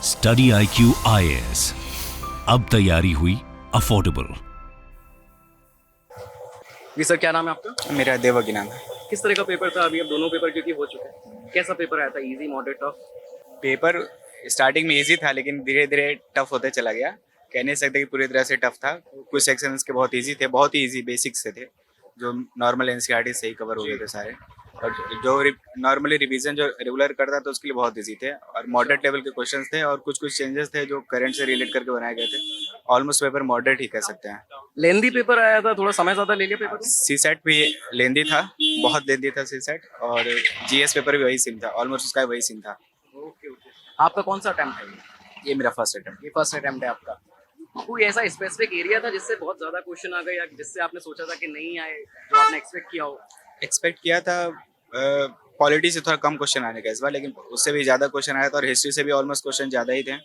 Study IQ IAS, अब तैयारी हुई अफोर्डेबल। जी सर, क्या नाम है आपका? मेरा देवकी नाम है। किस तरह का पेपर था? अभी अब दोनों पेपर क्योंकि हो चुके हैं, कैसा पेपर आया था? Easy, moderate, tough? Paper starting में इजी था लेकिन धीरे धीरे टफ होते चला गया। कह नहीं सकते कि पूरी तरह से टफ था। कुछ सेक्शंस के बहुत इजी थे, बहुत ही इजी बेसिक्स से थे जो नॉर्मल एनसीईआरटी से ही कवर हो गए थे सारे। और जो नॉर्मली रिवीजन जो रेगुलर करता था उसके लिए बहुत इजी थे और मॉडरेट लेवल के क्वेश्चंस थे और कुछ कुछ चेंजेस थे जो करंट से रिलेट करके बनाए गए थे। ऑलमोस्ट पेपर मॉडरेट ही कह सकते हैं। लेंदी पेपर आया था, थोड़ा समय ज़्यादा ले लिया पेपर में? सी सेट भी लेंदी था, बहुत लेंदी था सी सेट, और जीएस पेपर भी वही सीन था, ऑलमोस्ट उसका वही सीन था। Okay okay. आपका कौन सा अटेम्प्ट है ये मेरा फर्स्ट अटेम्प्ट। ये फर्स्ट अटेम्प्ट है आपका। कोई ऐसा स्पेसिफिक एरिया था जिससे बहुत ज़्यादा क्वेश्चन आ गए या जिससे आपने सोचा था कि नहीं आए, जो आपने एक्सपेक्ट किया हो? एक्सपेक्ट किया था पॉलिटी से थोड़ा कम क्वेश्चन आने का इस बार, लेकिन उससे भी ज़्यादा क्वेश्चन आया था और हिस्ट्री से भी ऑलमोस्ट क्वेश्चन ज़्यादा ही थे।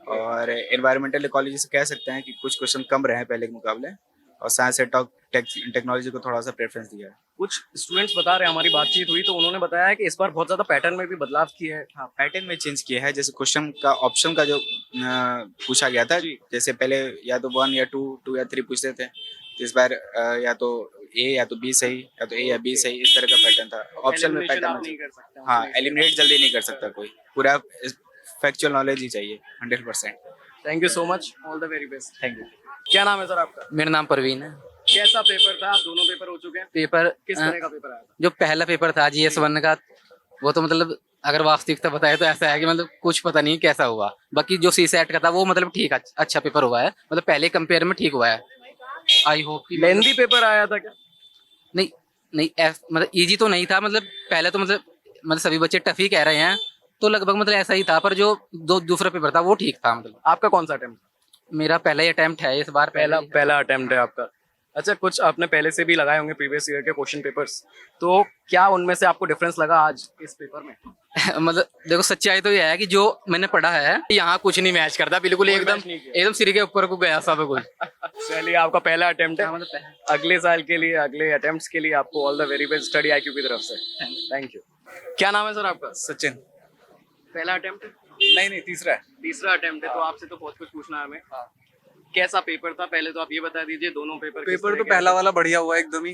और एनवायरमेंटल इकोलॉजी से कह सकते हैं कि कुछ क्वेश्चन कम रहे हैं पहले के मुकाबले, और साइंस एंड टेक्नोलॉजी को थोड़ा सा प्रेफरेंस दिया है। कुछ स्टूडेंट्स बता रहे हैं, हमारी बातचीत हुई तो उन्होंने बताया है कि इस बार बहुत ज़्यादा पैटर्न में भी बदलाव किया है। हाँ, पैटर्न में चेंज किया है। जैसे क्वेश्चन का ऑप्शन का जो पूछा गया था, जैसे पहले या तो 1 या 2 या 3 पूछते थे, इस बार या तो ए या तो बी सही, या तो ए या बी सही, इस तरह का पैटर्न था। ऑप्शन में पैटर्न नहीं कर सकते। हाँ, एलिमिनेट जल्दी नहीं कर सकता कोई, पूरा फैक्चुअल नॉलेज ही चाहिए 100%। Thank you so much, all the very best. Thank you. क्या नाम है सर आपका? मेरा नाम परवीन है। कैसा पेपर था? आप दोनों पेपर हो चुके हैं, पेपर किस तरह का पेपर आया था? जो पहला पेपर था GS1 का, वो तो मतलब अगर वास्तविकता बताए तो ऐसा है कि मतलब कुछ पता नहीं कैसा हुआ। बाकी जो सी सेट का था वो मतलब ठीक, अच्छा पेपर हुआ है, मतलब पहले कंपेयर में ठीक हुआ है। आई होप कि लेंदी पेपर आया था क्या? नहीं नहीं, मतलब इजी तो नहीं था। मतलब पहले तो मतलब सभी बच्चे टफ ही कह रहे हैं, तो लगभग मतलब ऐसा ही था। पर जो दूसरा पेपर था वो ठीक था। मतलब आपका कौन सा अटेम्प्ट? मेरा पहला ही अटेम्प्ट है इस बार, पहला अटेम्प्ट है आपका। अच्छा, कुछ आपने पहले से भी लगाए होंगे प्रीवियस ईयर के क्वेश्चन पेपर्स, तो क्या उनमें से आपको डिफरेंस लगा आज इस पेपर में? मतलब देखो, सच्चाई तो यह है कि जो मैंने पढ़ा है यहाँ कुछ नहीं मैच करता, बिल्कुल एकदम सिर के ऊपर को गया सब कुछ। चलिए, आपका पहला अटेम्प्ट है। अगले साल के लिए, अगले अटेम्प्ट्स के लिए आपको all the very best study IQ की तरफ से। Thank you. क्या नाम है सर आपका? सचिन। पहला अटेम्प्ट? नहीं, तीसरा है। तीसरा अटेम्प्ट है, तो आपसे तो बहुत कुछ पूछना है हमें। कैसा पेपर था पहले तो आप ये बता दीजिए, दोनों पेपर किस पेपर तरह तो के पहला थे? वाला बढ़िया हुआ एकदम ही।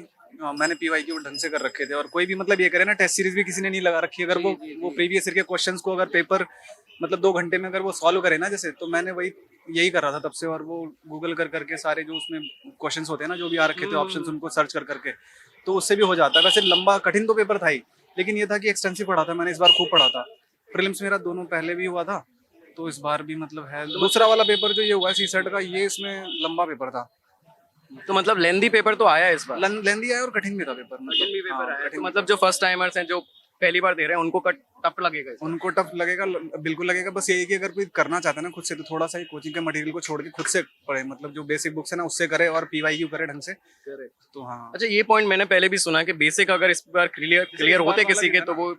मैंने PYQ ढंग से कर रखे थे, और कोई भी मतलब ये करे ना, टेस्ट सीरीज भी किसी ने नहीं लगा रखी। अगर वो प्रीवियस ईयर के क्वेश्चंस को अगर पेपर मतलब 2 घंटे में अगर वो सॉल्व करे ना, जैसे, तो मैंने वही यही कर रहा था तब से। और वो गूगल कर करके सारे जो उसमें क्वेश्चंस होते हैं ना, जो भी आ रखे थे ऑप्शंस, उनको सर्च कर करके, तो उससे भी हो जाता है। वैसे लंबा कठिन तो पेपर था ही, लेकिन ये था कि एक्सटेंसिव पढ़ा था मैंने इस बार, खूब पढ़ा था। प्रीलिम्स मेरा दोनों पहले भी हुआ था, तो इस बार भी मतलब है। दूसरा वाला पेपर जो ये हुआ है सी सेट का, ये इसमें लंबा पेपर था। तो मतलब लेंदी पेपर तो आया इस बार? लेंदी आया और कठिन भी था पेपर। कठिन भी पेपर हाँ, आया, कठिन तो मतलब जो फर्स्ट टाइमर्स हैं, जो पहली बार दे रहे हैं, उनको टफ लगेगा इसमें? उनको टफ लगेगा, बिल्कुल लगेगा। बस यही कि अगर कोई करना चाहता है ना खुद से, तो थोड़ा सा ही कोचिंग के मटेरियल को छोड़ के खुद से पढ़े, मतलब जो बेसिक बुक्स है ना उससे करे, और PYQ करे ढंग से। तो हाँ। अच्छा, ये पॉइंट मैंने पहले भी सुना कि बेसिक अगर इस बार क्लियर होते किसी के, तो वो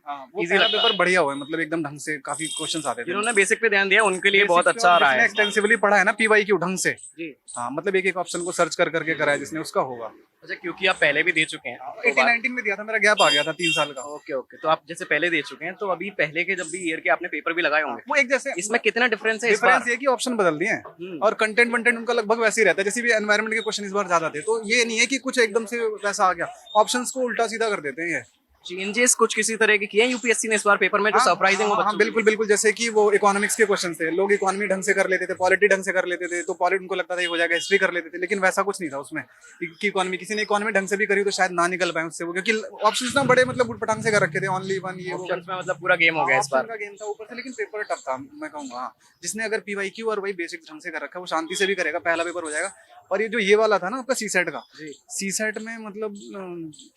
इजी पेपर बढ़िया हुआ है, मतलब एकदम ढंग से काफी क्वेश्चंस आते थे। जिन्होंने बेसिक पे ध्यान दिया उनके लिए बहुत अच्छा रहा है। एक्सटेंसिवली पढ़ा है ना PYQ ढंग से। जी हाँ, मतलब एक एक ऑप्शन को सर्च कर करके करा है जिसने, उसका होगा। अच्छा, क्योंकि आप पहले भी दे चुके हैं 18-19 में दिया था, मेरा गैप आ गया था 3 साल का। ओके ओके, तो आप जैसे पहले दे चुके हैं, तो अभी पहले के जब भी ईयर के आपने पेपर भी लगाए होंगे, वो एक जैसे, इसमें कितना डिफरेंस है इस बार? डिफरेंस ये कि ऑप्शन बदल दिए हैं और कंटेंट उनका लगभग वैसे ही रहता है। जैसे भी एनवायरनमेंट के क्वेश्चन इस बार ज्यादा थे, तो ये नहीं है कि कुछ एकदम से वैसा आ गया, ऑप्शंस को उल्टा सीधा कर देते हैं ये। चेंजेस कुछ किसी तरह के किए हैं यूपीएससी ने इस बार पेपर में जो सरप्राइजिंग हो? हाँ, बिल्कुल बिल्कुल। जैसे कि वो इकोनॉमिक्स के क्वेश्चन थे, लोग इकोनॉमी ढंग से कर लेते थे, पॉलिटी ढंग से कर लेते थे, तो पॉलिटी उनको लगता था ये हो जाएगा, हिस्ट्री कर लेते थे, लेकिन वैसा कुछ नहीं था उसमें कि इकोनॉमी, किसी ने इकोनॉमी ढंग से भी करी तो शायद ना निकल पाए उससे वो, क्योंकि ऑप्शंस ना बड़े मतलब उठपटांग से कर रखे थे, ओनली वन ये वो ऑप्शंस में मतलब पूरा गेम हो गया इस बार का गेम था ऊपर से। लेकिन पेपर टफ था, मैं कहूँगा। हाँ, जिसने अगर PYQ और वही बेसिक ढंग से कर रखा है वो शांति से भी करेगा, पहला पेपर हो जाएगा। और ये जो ये वाला था ना आपका सी सेट का, सी सेट में मतलब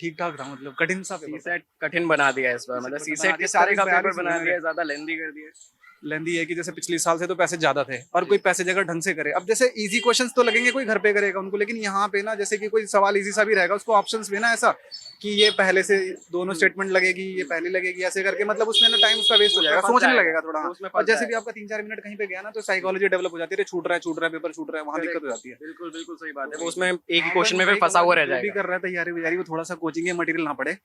ठीक ठाक था, मतलब कठिन सा पेपर। सी सेट कठिन बना दिया इस बार, मतलब सी सेट किस तरह का पेपर बना दिया है? ज्यादा लेंदी कर दिया? लेंदी है कि जैसे पिछले साल से तो पैसे ज्यादा थे, और कोई पैसे जगह ढंग से करे। अब जैसे इजी क्वेश्चंस तो लगेंगे, कोई घर पे करेगा उनको, लेकिन यहाँ पे ना जैसे कि कोई सवाल इजी सा भी रहेगा, उसको ऑप्शंस भी ना ऐसा कि ये पहले से दोनों स्टेटमेंट लगेगी, ये पहले लगेगी, ऐसे करके मतलब उसमें ना टाइम उसका वेस्ट हो जाएगा, सोचने लगेगा थोड़ा। उसमें और जैसे भी आपका 3-4 मिनट कहीं पे गया ना तो साइकोलॉजी डेवलप हो जाती है, छूट रहा है पेपर छूट रहा है, वहाँ दिक्कत हो जाती है। बिल्कुल बिल्कुल सही बात है, वो उसमें एक ही क्वेश्चन में फिर फंसा हुआ रह जो भी जाएगा। कर रहा है तैयारी वो थोड़ा सा कोचिंग के मटेरियल ना पड़े,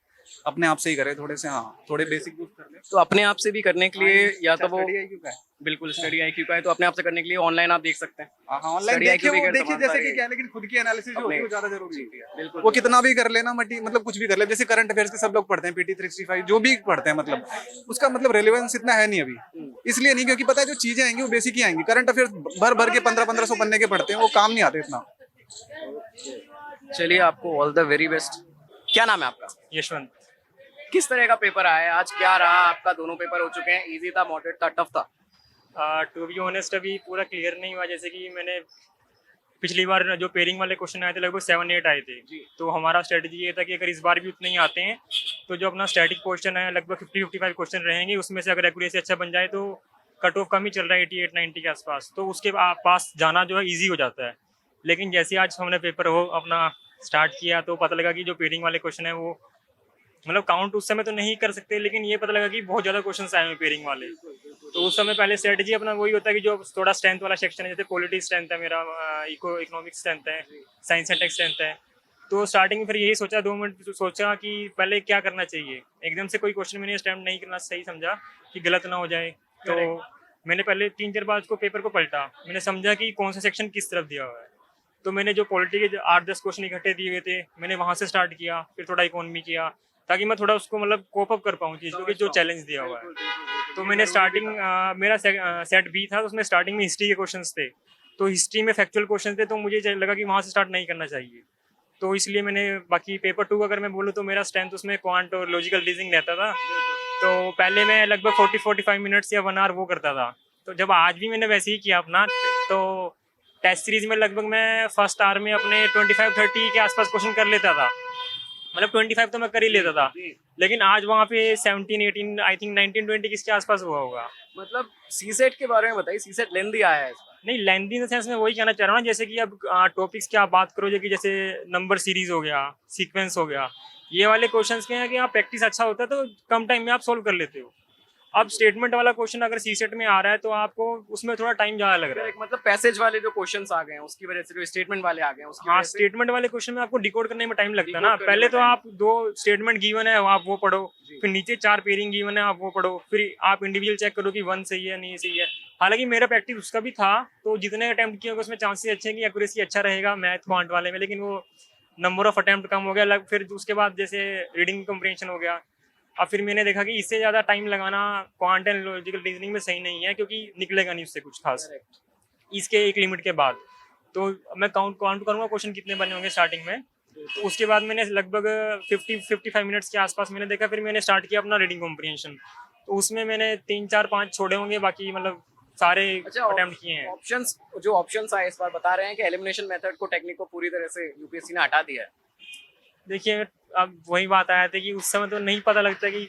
अपने आप से ही करे थोड़े से, हाँ थोड़े बेसिक बुक कर ले। तो अपने आप से भी करने के लिए या तो वो स्टडी आईक्यू का है। बिल्कुल स्टडी आईक्यू का है, तो अपने आप से करने के लिए ऑनलाइन आप देख सकते हैं। हाँ ऑनलाइन Study IQ भी कर देखिए सकता जैसे है। कि क्या है, लेकिन खुद की एनालिसिस जो होती है वो अपने- ज्यादा जरूरी होती है। बिल्कुल वो कितना भी कर लेना मतलब कुछ भी कर ले, जैसे करंट अफेयर्स के सब लोग पढ़ते हैं, पीटी 365 जो भी पढ़ते हैं, मतलब उसका मतलब रेलेवेंस इतना है नहीं अभी, इसलिए नहीं क्योंकि पता है जो चीजें आएंगी वो बेसिक ही आएंगी। करंट अफेयर्स भर भर के 1500 पन्ने के पढ़ते हैं, वो काम नहीं आते इतना। चलिए, आपको ऑल द वेरी बेस्ट। क्या नाम है आपका? यशवंत। किस तरह का पेपर आया है आज, क्या रहा आपका? दोनों पेपर हो चुके हैं, इजी था, मॉडरेट था, टफ था? टू बी ऑनेस्ट अभी पूरा क्लियर नहीं हुआ, जैसे कि मैंने पिछली बार जो पेयरिंग वाले क्वेश्चन आए थे लगभग 7-8 आए थे, तो हमारा स्ट्रेटजी ये था कि अगर इस बार भी उतने ही आते हैं तो जो अपना स्टैटिक क्वेश्चन है लगभग 50-55 क्वेश्चन रहेंगे, उसमें से अगर एक्यूरेसी अच्छा बन जाए तो कट ऑफ कम ही चल रहा है 88-90 के आसपास, तो उसके पास जाना जो है ईजी हो जाता है। लेकिन जैसे आज हमने पेपर हो अपना स्टार्ट किया तो पता लगा कि जो पेयरिंग वाले क्वेश्चन है वो मतलब काउंट उस समय तो नहीं कर सकते, लेकिन ये पता लगा कि बहुत ज़्यादा क्वेश्चन आए हैं पेयरिंग वाले। तो उस समय पहले स्ट्रेटजी अपना वही होता है कि जो थोड़ा स्ट्रेंथ वाला सेक्शन है, जैसे पॉलिटी स्ट्रेंथ है मेरा, इकोनॉमिक्स स्ट्रेंथ है, साइंस एंड टेक स्ट्रेंथ है, तो स्टार्टिंग में फिर यही सोचा 2 मिनट सोचा कि पहले क्या करना चाहिए, एकदम से कोई क्वेश्चन मैंने अटेम्प्ट नहीं करना सही समझा कि गलत ना हो जाए। तो मैंने पहले 3-4 बार उसको पेपर को पलटा, मैंने समझा कि कौन सा सेक्शन किस तरफ दिया हुआ है। तो मैंने जो पॉलिटी के 8-10 क्वेश्चन इकट्ठे दिए हुए थे, मैंने वहाँ से स्टार्ट किया, फिर थोड़ा इकोनॉमी किया, ताकि मैं थोड़ा उसको मतलब कोप अप कर पाऊँ चीज़ को, जो चैलेंज दिया हुआ है। तो मैंने स्टार्टिंग मेरा सेट बी था, तो उसमें स्टार्टिंग में हिस्ट्री के क्वेश्चंस थे, तो हिस्ट्री में फैक्चुअल क्वेश्चन थे, तो मुझे लगा कि वहाँ से स्टार्ट नहीं करना चाहिए, तो इसलिए मैंने बाकी पेपर 2 अगर मैं बोलूँ तो मेरा स्ट्रेंथ उसमें क्वांट और लॉजिकल रीजनिंग रहता था। तो पहले मैं लगभग 40-45 मिनट्स या 1 आवर वो करता था, तो जब आज भी मैंने वैसे ही किया अपना, तो टेस्ट सीरीज में लगभग मैं फर्स्ट आवर में अपने 25-30 के आसपास क्वेश्चन कर लेता था, मतलब 25 तो मैं कर ही लेता था, लेकिन आज वहाँ पे 17-18 आई थिंक 19-20 किसके आसपास हुआ होगा। मतलब सीसेट के बारे में बताइए, सीसेट लेंदी आया है इस बार? नहीं, लेंथी इन द सेंस में वही कहना चाह रहा हूँ ना, जैसे कि अब टॉपिक्स की आप बात करो, जैसे नंबर सीरीज हो गया, सीक्वेंस हो गया, ये वाले क्वेश्चंस के हैं कि आप प्रैक्टिस अच्छा होता है तो कम टाइम में आप सोल्व कर लेते हो। अब स्टेटमेंट वाला क्वेश्चन अगर सीसेट में आ रहा है तो आपको उसमें थोड़ा टाइम ज़्यादा लग रहा है। एक मतलब पैसेज वाले जो क्वेश्चंस आ गए हैं उसकी वजह से, जो स्टेटमेंट वाले आ गए हैं उसकी हाँ, वजह से स्टेटमेंट वाले क्वेश्चन में आपको डिकोड करने में टाइम लगता है ना। Decode करने पहले में तो time आप 2 स्टेटमेंट गिवन है आप वो पढ़ो, फिर नीचे 4 पेयरिंग गिवन है आप वो पढ़ो, फिर आप इंडिविजुअल चेक करो कि 1 सही है नहीं सही है। हालांकि मेरा प्रैक्टिस उसका भी था, तो जितने अटैम्प्ट किए उसमें चांसेस अच्छे हैं कि एक्यूरेसी अच्छा रहेगा मैथ क्वांट वाले में, लेकिन वो नंबर ऑफ अटैम्प्ट कम हो गया। फिर उसके बाद जैसे रीडिंग कम्प्रीहेंशन हो गया, अब फिर मैंने देखा कि इससे ज़्यादा टाइम लगाना क्वांट एंड लॉजिकल रीजनिंग में सही नहीं है, क्योंकि निकलेगा नहीं उससे कुछ खास इसके एक लिमिट के बाद। तो मैं काउंट करूँगा क्वेश्चन कितने बने होंगे स्टार्टिंग में, तो उसके बाद मैंने लगभग 50-55 मिनट्स के आसपास मैंने देखा, फिर मैंने स्टार्ट किया अपना रीडिंग कॉम्प्रीहेंशन, तो उसमें मैंने 3-4-5 छोड़े होंगे, बाकी मतलब सारे अटेम्प्ट किए हैं। ऑप्शंस आए इस बार बता रहे हैं कि एलिमिनेशन मेथड को, टेक्निक को पूरी तरह से यूपीएससी ने हटा दिया है। देखिए, अब वही बात आया था कि उस समय तो नहीं पता लगता कि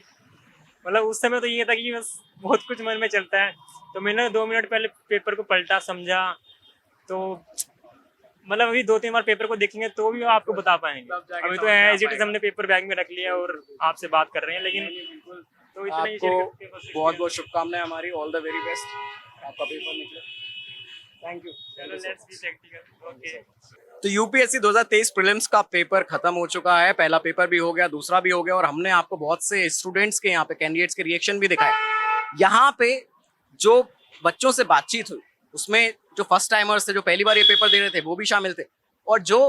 मतलब उस समय तो ये था कि बस बहुत कुछ मन में चलता है, तो मैंने 2 मिनट पहले पेपर को पलटा, समझा, तो मतलब अभी 2-3 बार पेपर को देखेंगे तो भी आपको बता पाएंगे। अभी तो एज इट इज हमने पेपर बैग में रख लिया और आपसे बात कर रहे हैं, लेकिन तो इतना ही आपको बहुत बहुत शुभकामनाएं हमारी, ऑल द वेरी बेस्ट, आपका पेपर निकले। Thank you. चलो लेट्स बी प्रैक्टिकल। ओके, तो यूपीएससी 2023 प्रीलिम्स का पेपर खत्म हो चुका है, पहला पेपर भी हो गया, दूसरा भी हो गया, और हमने आपको बहुत से स्टूडेंट्स के, यहाँ पे कैंडिडेट्स के रिएक्शन भी दिखाए। यहाँ पे जो बच्चों से बातचीत हुई उसमें जो फर्स्ट टाइमर्स थे, जो पहली बार ये पेपर दे रहे थे, वो भी शामिल थे, और जो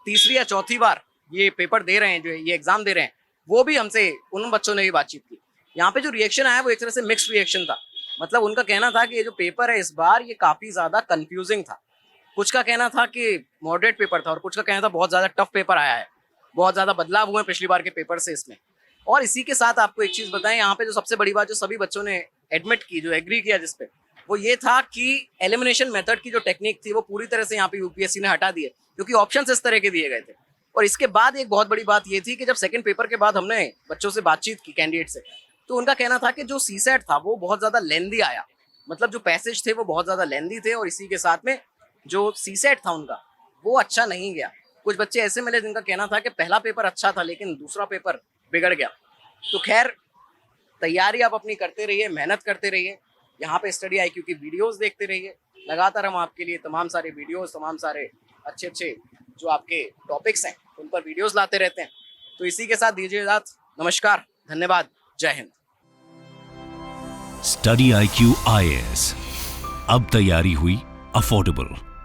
तीसरी या चौथी बार ये पेपर दे रहे हैं, जो ये एग्जाम दे रहे हैं, वो भी हमसे, उन बच्चों ने भी बातचीत की। यहाँ पे जो रिएक्शन आया वो एक तरह से मिक्स्ड रिएक्शन था। मतलब उनका कहना था कि ये जो पेपर है इस बार ये काफी ज्यादा कंफ्यूजिंग था। कुछ का कहना था कि मॉडरेट पेपर था, और कुछ का कहना था बहुत ज्यादा टफ पेपर आया है, बहुत ज्यादा बदलाव हुए पिछली बार के पेपर से इसमें। और इसी के साथ आपको एक चीज बताएं, यहाँ पे जो सबसे बड़ी बात जो सभी बच्चों ने एडमिट की, जो एग्री किया जिसपे, वो ये था कि एलिमिनेशन मेथड की जो टेक्निक थी वो पूरी तरह से यहाँ पे यूपीएससी ने हटा दी है, क्योंकि ऑप्शंस इस तरह के दिए गए थे। और इसके बाद एक बहुत बड़ी बात ये थी कि जब सेकंड पेपर के बाद हमने बच्चों से बातचीत की, कैंडिडेट से, तो उनका कहना था कि जो सीसेट था वो बहुत ज्यादा लेंदी आया, मतलब जो पैसेज थे वो बहुत ज्यादा लेंदी थे, और इसी के साथ में जो सीसेट था उनका वो अच्छा नहीं गया। कुछ बच्चे ऐसे मिले जिनका कहना था कि पहला पेपर अच्छा था लेकिन दूसरा पेपर बिगड़ गया। तो खैर, तैयारी आप अपनी करते रहिए, मेहनत करते रहिए, यहाँ पे स्टडी IQ की वीडियोस देखते रहिए। लगातार हम आपके लिए तमाम सारे वीडियोस, तमाम सारे अच्छे अच्छे जो आपके टॉपिक्स हैं उन पर वीडियोस लाते रहते हैं। तो इसी के साथ दीजिए इजाजत। नमस्कार, धन्यवाद, जय हिंद। स्टडी IQ IAS, अब तैयारी हुई अफोर्डेबल।